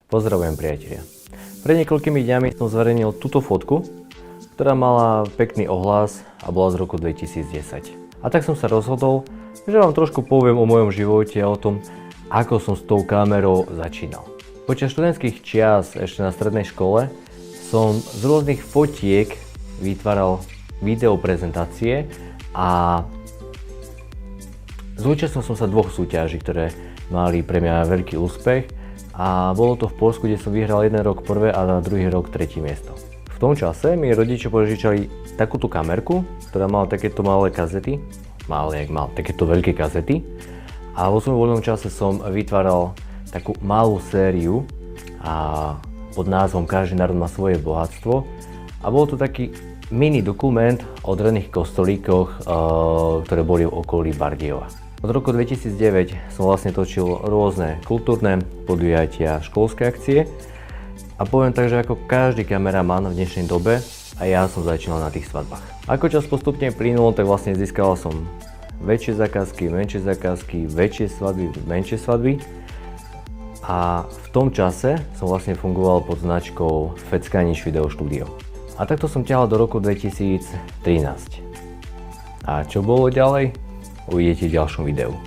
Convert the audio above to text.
Pozdravujem priatelia. Pred niekoľkými dňami som zverejnil túto fotku, ktorá mala pekný ohlas a bola z roku 2010. A tak som sa rozhodol, že vám trošku poviem o mojom živote a o tom, ako som s tou kamerou začínal. Počas študentských čias ešte na strednej škole som z rôznych fotiek vytváral videoprezentácie a zúčastnil som sa 2 súťaží, ktoré mali pre mňa veľký úspech. A bolo to v Poľsku, kde som vyhral jeden rok prvé a na druhý rok 3. miesto. V tom čase mi rodičia požičali takúto kamerku, ktorá mala takéto malé kazety, takéto veľké kazety. A vo svojom voľnom čase som vytváral takú malú sériu a pod názvom Každý národ má svoje bohatstvo. A bol to taký mini dokument o drených kostolíkoch, ktoré boli v okolí Bardejova. Od roku 2009 som vlastne točil rôzne kultúrne podujatia, školské akcie a poviem tak, že ako každý kameraman v dnešnej dobe, a ja som začínal na tých svadbách. Ako čas postupne plynul, tak vlastne získal som väčšie zakázky, menšie zakázky, väčšie svadby, menšie svadby a v tom čase som vlastne fungoval pod značkou Feckanič Video Studio. A takto som ťahal do roku 2013. A čo bolo ďalej? Uvidíte v ďalšom videu.